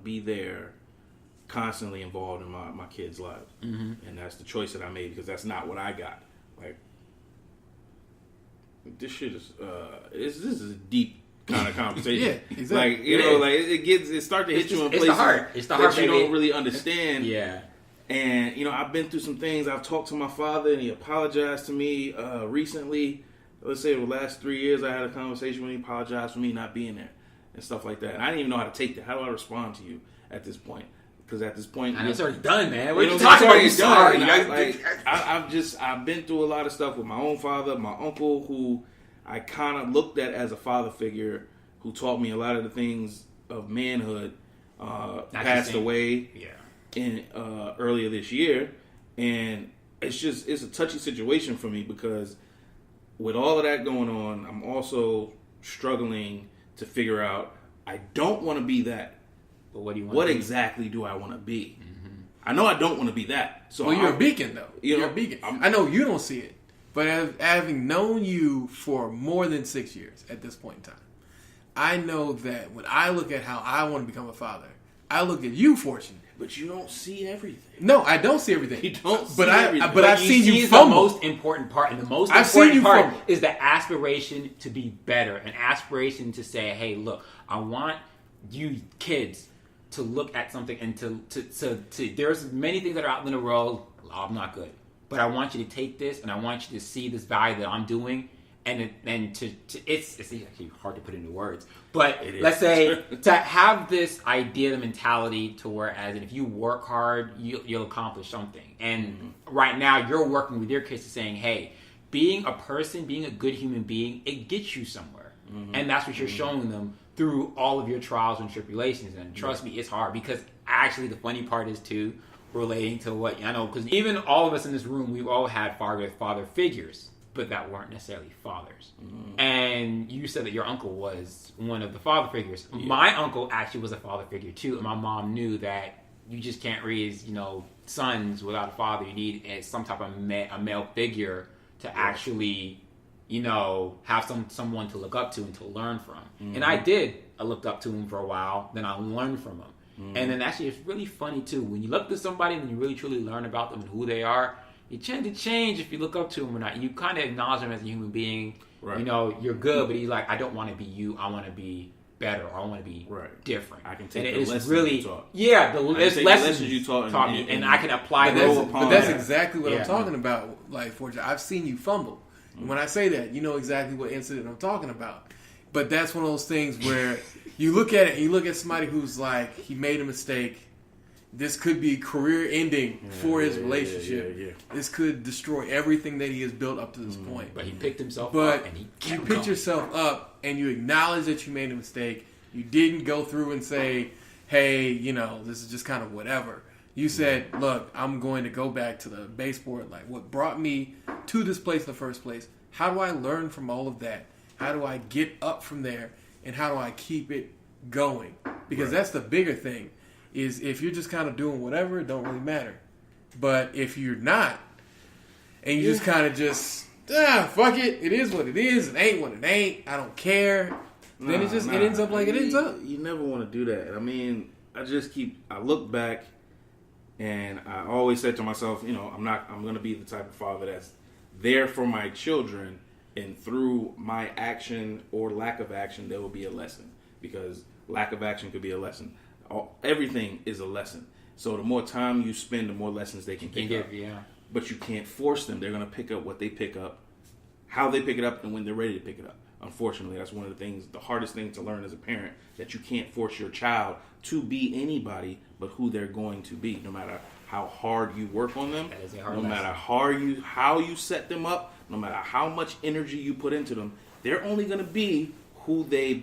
be there, constantly involved in my kids' lives. Mm-hmm. And that's the choice that I made because that's not what I got. Like, this shit is, this is a deep kind of conversation. Yeah, exactly. Like, you know, like it starts to hit you in places it's the heart, that you don't really understand. Yeah. And, you know, I've been through some things. I've talked to my father, and he apologized to me recently. Let's say the last 3 years, I had a conversation when he apologized for me not being there and stuff like that. And I didn't even know how to take that. How do I respond to you at this point? Because at this point, and it's already done, man. What are you talking about? You sorry? I've been through a lot of stuff with my own father, my uncle, who I kind of looked at as a father figure, who taught me a lot of the things of manhood. Passed away in earlier this year, and it's a touchy situation for me because with all of that going on, I'm also struggling to figure out I don't want to be that. But what do you want? What exactly do I want to be? Mm-hmm. I know I don't want to be that. So you're a beacon, though. You're a beacon. I know you don't see it, but having known you for more than 6 years at this point in time, I know that when I look at how I want to become a father, I look at you, Fortune. But you don't see everything. No, I don't see everything. You don't see everything. But I've seen you fumble. The most important part, and the most important part is the aspiration to be better, an aspiration to say, hey, look, I want you kids to look at something and to there's many things that are out in the world. Oh, I'm not good, but I want you to take this and I want you to see this value that I'm doing, and it's actually hard to put into words, but let's say to have this idea, the mentality to whereas if you work hard, you'll accomplish something. And right now you're working with your kids to saying, hey, being a person, being a good human being, it gets you somewhere, and that's what you're showing them through all of your trials and tribulations. And trust me, it's hard because actually the funny part is too, relating to what I know, because even all of us in this room, we've all had father figures, but that weren't necessarily fathers. And you said that your uncle was one of the father figures. Yeah. My uncle actually was a father figure too, and my mom knew that you just can't raise, sons without a father. You need some type of a male figure to actually have someone to look up to and to learn from. And I did. I looked up to him for a while, then I learned from him. And then actually it's really funny too. When you look to somebody and you really truly learn about them and who they are, you tend to change if you look up to them or not. You kind of acknowledge them as a human being. Right. You're good, but he's like, I don't want to be you. I want to be better, or I want to be different. I can take and the it's lessons really, you taught. Yeah, the lessons you taught me, and I can apply those. But But that's exactly what I'm talking about. Like, Fortune, I've seen you fumble. And when I say that, you know exactly what incident I'm talking about. But that's one of those things where you look at it and you look at somebody who's like, he made a mistake. This could be career ending for his relationship. Yeah. This could destroy everything that he has built up to this point. But he picked himself up and he kept picked yourself up and you acknowledge that you made a mistake. You didn't go through and say, hey, this is just kind of whatever. You said, look, I'm going to go back to the baseboard. Like, what brought me to this place in the first place? How do I learn from all of that? How do I get up from there? And how do I keep it going? Because that's the bigger thing, is if you're just kind of doing whatever, it don't really matter. But if you're not, and you just kind of fuck it, it is what it is, it ain't what it ain't, I don't care, then it ends up like it ends up. You never want to do that. I mean, I look back, and I always said to myself, I'm going to be the type of father that's there for my children, and through my action or lack of action, there will be a lesson, because lack of action could be a lesson. Everything is a lesson. So the more time you spend, the more lessons they can pick up. Yeah. But you can't force them. They're going to pick up what they pick up, how they pick it up, and when they're ready to pick it up. Unfortunately, that's one of the hardest things to learn as a parent, that you can't force your child to be anybody but who they're going to be, no matter how hard you work on them, no matter how you set them up, no matter how much energy you put into them. They're only going to be who they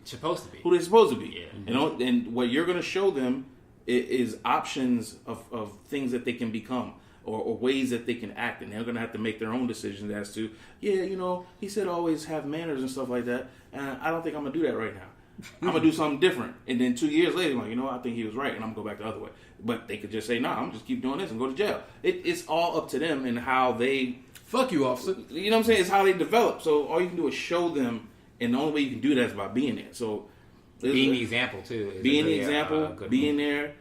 supposed to be. Who they're supposed to be. Yeah. Mm-hmm. And what you're going to show them is options of things that they can become, or ways that they can act, and they're going to have to make their own decisions as to, he said always have manners and stuff like that, and I don't think I'm going to do that right now. I'm going to do something different. And then 2 years later, I think he was right, and I'm going to go back the other way. But they could just say, I'm just keep doing this and go to jail. It's all up to them and how they... Fuck you, officer. You know what I'm saying? It's how they develop. So all you can do is show them, and the only way you can do that is by being there. So being the example too. Being the example, being there.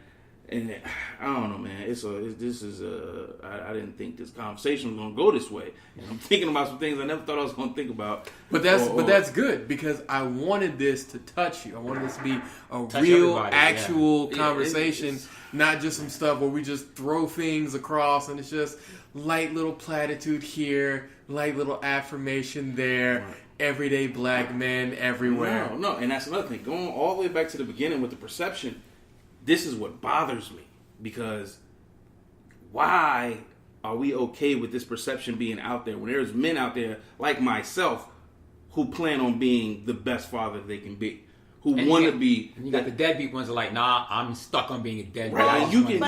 And I don't know, man. I didn't think this conversation was gonna go this way, and I'm thinking about some things I never thought I was gonna think about. But that's good because I wanted this to touch you. I wanted this to be a real, actual conversation, not just some stuff where we just throw things across and it's just light little platitude here, light little affirmation there. Right. Everyday black men everywhere. No, and that's another thing. Going all the way back to the beginning with the perception. This is what bothers me, because why are we okay with this perception being out there when there's men out there like myself who plan on being the best father they can be, who want to be. And you got the deadbeat ones that are like, nah, I'm stuck on being a deadbeat. Right, you can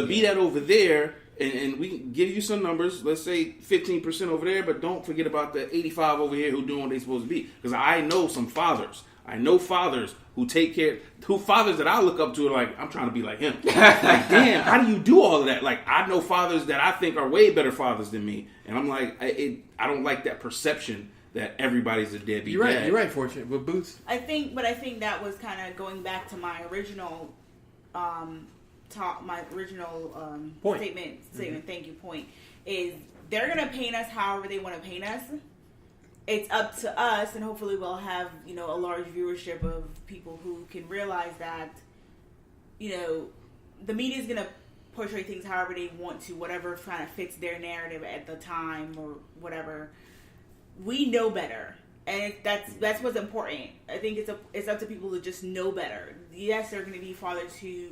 be that over there, and we can give you some numbers. Let's say 15% over there, but don't forget about the 85 over here who doing what they're supposed to be. Because I know some fathers. I know fathers who take care, fathers that I look up to are like, I'm trying to be like him. Like, damn, how do you do all of that? Like, I know fathers that I think are way better fathers than me. And I'm like, I don't like that perception that everybopoint a deadbeat You're right, dad. You're right, Fortune. With Boots. I think that was kind of going back to my original statement, thank you, point, is they're going to paint us however they want to paint us. It's up to us, and hopefully we'll have, a large viewership of people who can realize that, the media is going to portray things however they want to, whatever kind of fits their narrative at the time or whatever. We know better, and that's what's important. I think it's up to people to just know better. Yes, there are going to be fathers who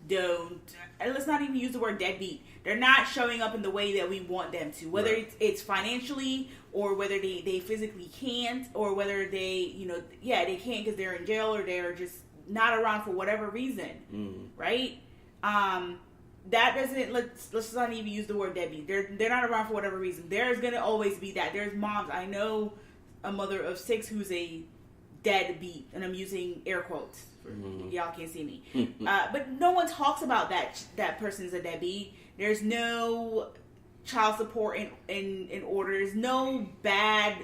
don't, and let's not even use the word deadbeat. They're not showing up in the way that we want them to, whether it's financially or whether they physically can't, or whether they they can't because they're in jail or they're just not around for whatever reason, right? That doesn't, let's not even use the word deadbeat. They're not around for whatever reason. There's gonna always be that. There's moms. I know a mother of 6 who's a deadbeat, and I'm using air quotes. Y'all can't see me. But no one talks about that person's a deadbeat. There's no child support in order. There's no bad,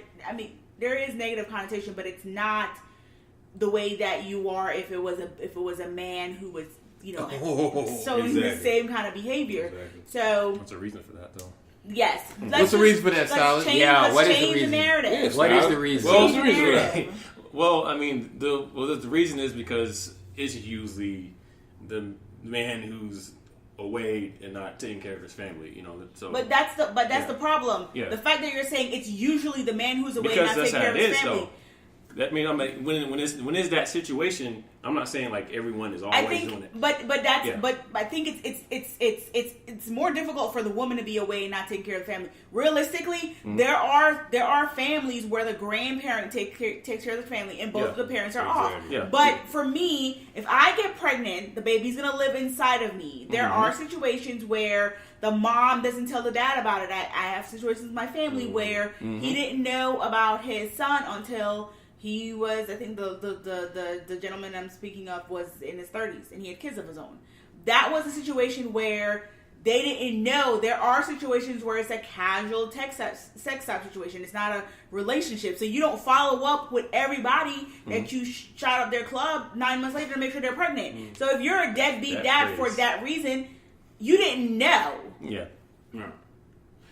there is negative connotation, but it's not the way that you are if it was a man who was showing the same kind of behavior. Exactly. So what's the reason for that though? Yes. What's the reason for that, Stylist? What is the reason? Narrative. What is the reason? Well, what's the reason for that? Well, the reason is because it's usually the man who's away and not taking care of his family, So, but that's the problem. Yeah. The fact that you're saying it's usually the man who's away and not taking care of his family. Though. That means when it's that situation, I'm not saying like everyone is always doing it. But I think it's more difficult for the woman to be away and not taking care of the family. Realistically, there are families where the grandparent takes care of the family and both of the parents are off. Yeah. But for me, if I get pregnant, the baby's gonna live inside of me. There are situations where the mom doesn't tell the dad about it. I have situations in my family where he didn't know about his son until he was, I think the gentleman I'm speaking of was in his 30s and he had kids of his own. That was a situation where they didn't know. There are situations where it's a casual sex type situation. It's not a relationship. So you don't follow up with everybody that you shot up their club 9 months later to make sure they're pregnant. So if you're a deadbeat dad for that reason, you didn't know. Yeah.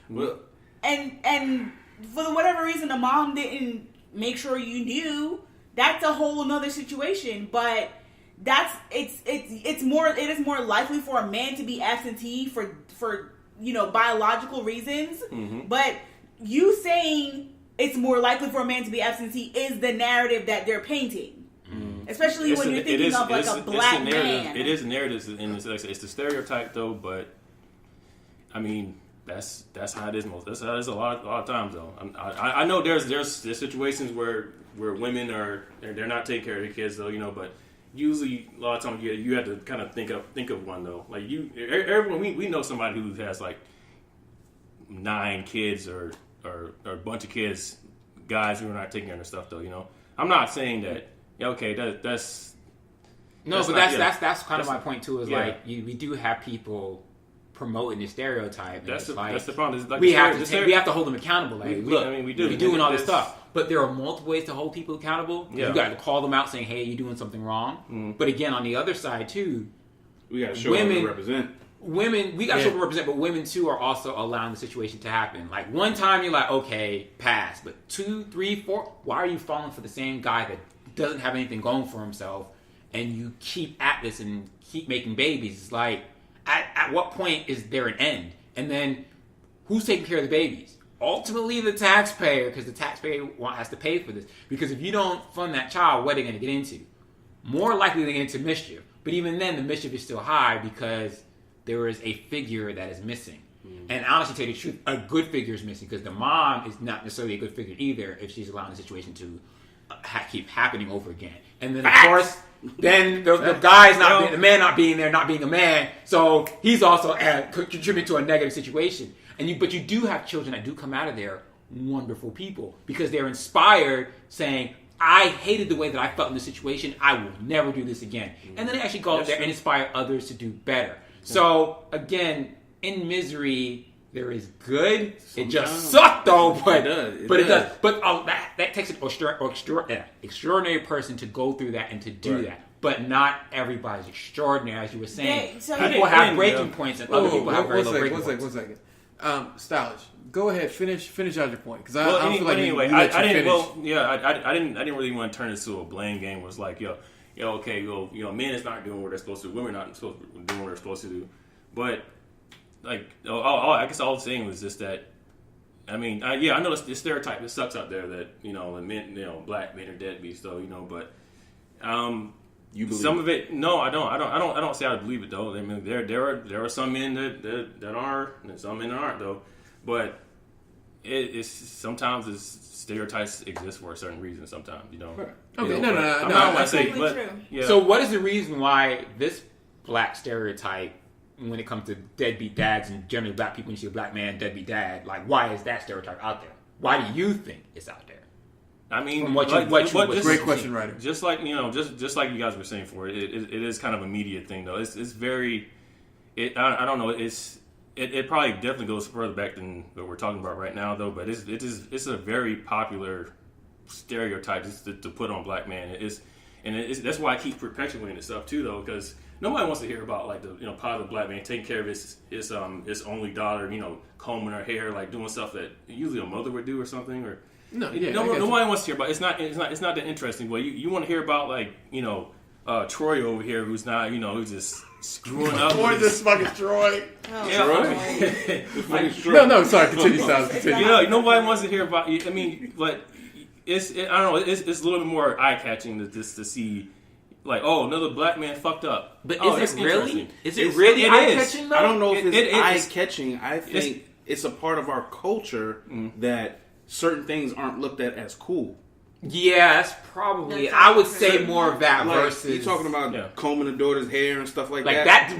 Well, and for whatever reason, the mom didn't make sure you knew. That's a whole another situation. But it is more likely for a man to be absentee for biological reasons. But you saying it's more likely for a man to be absentee is the narrative that they're painting. Especially when you're thinking of like a black man. It is narratives, and it's the stereotype though. But I mean, that's how it is that's how it is a lot of times though. I know there's situations where women they're not taking care of their kids though, but usually a lot of times you have to kind of think of one though. Like everyone we know somebody who has like 9 kids or a bunch of kids, guys who are not taking care of their stuff though. I'm not saying that. Okay, that's no, but that's kind of my point too. Is like we do have people promoting this stereotype. That's the like, problem. It's like we have to hold them accountable. Like, look, we do. We're doing all this stuff. But there are multiple ways to hold people accountable. Yeah. You got to call them out saying, hey, you're doing something wrong. Mm-hmm. But again, on the other side, too, we got to show women represent. Women, we got to show them represent, but women, too, are also allowing the situation to happen. Like, one time you're like, okay, pass. But 2, 3, 4, why are you falling for the same guy that doesn't have anything going for himself, and you keep at this and keep making babies? It's like, at what point is there an end? And then, who's taking care of the babies? Ultimately, the taxpayer, because the taxpayer has to pay for this. Because if you don't fund that child, what are they going to get into? More likely they get into mischief. But even then, the mischief is still high because there is a figure that is missing. And honestly, to tell you the truth, a good figure is missing because the mom is not necessarily a good figure either if she's allowing the situation to keep happening over again. And then, of course, then the guy's the man not being there, not being a man, so he's also contributing to a negative situation. But you do have children that do come out of there wonderful people because they're inspired, saying, I hated the way that I felt in this situation. I will never do this again. And then they actually go out there and inspire others to do better. So, again, in misery, there is good. Sometimes. It just sucked, though. But it does. But that takes an extraordinary person to go through that and to do that. But not everybody's extraordinary, as you were saying. People have breaking points, and other people have very low breaking points. One second. Stylish, go ahead. Finish out your point because I feel like anyway, you I didn't. Well, yeah, I didn't really want to turn this into a blame game. Where it's like, okay, men is not doing what they're supposed to. Women are not supposed to doing what they're supposed to do. But like, I guess all I'm saying was just that. I mean, I know the stereotype that sucks out there that men, black men are deadbeats, though, but you believe some of it? No, I don't. I don't say I believe it though. I mean, there are some men that are, and some men that aren't though. But it's sometimes stereotypes exist for a certain reason. Sometimes, Right. Okay, no. That's totally true. Yeah. So, what is the reason why this black stereotype, when it comes to deadbeat dads and generally black people, when you see a black man deadbeat dad, like why is that stereotype out there? Why do you think it's out there? I mean, great question, Ryder. Just like just like you guys were saying before, it is kind of a media thing though. It's very, I don't know. It probably definitely goes further back than what we're talking about right now though. But it's a very popular stereotype to put on black man. That's why I keep perpetuating this stuff too though, because nobody wants to hear about like the positive black man taking care of his only daughter, combing her hair, like doing stuff that usually a mother would do or something or. Nobody wants to hear about it. It's not that interesting. But you want to hear about like Troy over here who's not who's just screwing up. Troy, this fucking Troy. Troy. No. Sorry. Continue, Sal. Continue. Nobody wants to hear about. I mean, but I don't know. It's a little bit more eye catching to see. Like, another black man fucked up. But is it really? Is it really eye catching? I don't know if it's eye catching. I think it's a part of our culture that certain things aren't looked at as cool. Yeah, that's probably. I would say more of that versus. You're talking about combing the daughter's hair and stuff like that.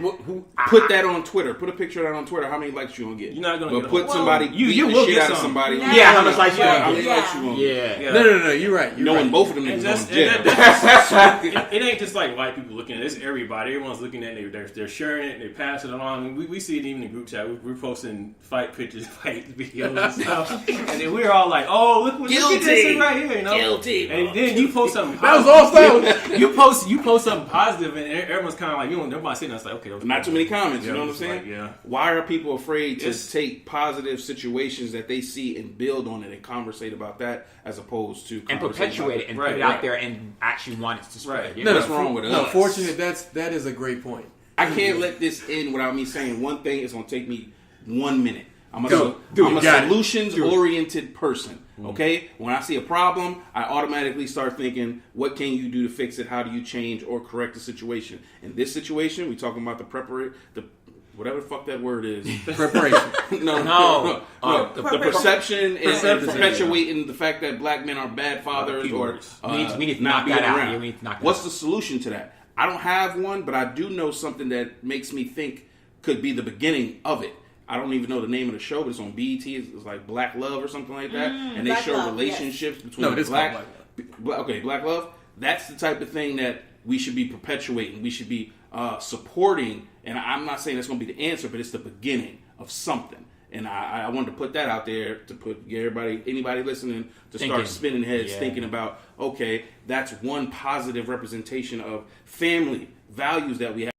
Put that on Twitter. Put a picture of that on Twitter. How many likes you gonna get? You're not gonna. But put somebody. You will get get out of somebody. Yeah, how much likes you gonna How get? many likes you gonna get? Yeah. No. You're right. Knowing both of them niggas going to jail. It ain't just like white people looking at it. It's everybody. Everyone's looking at it. They're sharing it. They pass it along. We see it even in the group chat. We're posting fight pictures, fight videos and stuff. And then we're all like, look at this right here. Guilty. And then you post something positive. That was also you post something positive, and everyone's kind of like, everybody's sitting there, it's like, okay, not too many comments. You know what I'm saying? Like, yeah. Why are people afraid to take positive situations that they see and build on it and conversate about that as opposed to and perpetuate it and put it out there and actually want it to spread? Right. What's wrong with us? No, fortunately, that is a great point. I can't let this end without me saying one thing. It's going to take me 1 minute. I'm a solutions-oriented person. Okay? When I see a problem, I automatically start thinking, what can you do to fix it? How do you change or correct the situation? In this situation, we're talking about whatever the fuck that word is. Preparation. No. The perception and perpetuating the fact that black men are bad fathers or we need to knock that out. What's the solution to that? I don't have one, but I do know something that makes me think could be the beginning of it. I don't even know the name of the show, but it's on BET. It's like Black Love or something like that. And they show relationships between Black Love. That's the type of thing that we should be perpetuating. We should be supporting. And I'm not saying that's going to be the answer, but it's the beginning of something. And I wanted to put that out there to get anybody listening to start spinning heads, thinking about, okay, that's one positive representation of family values that we have.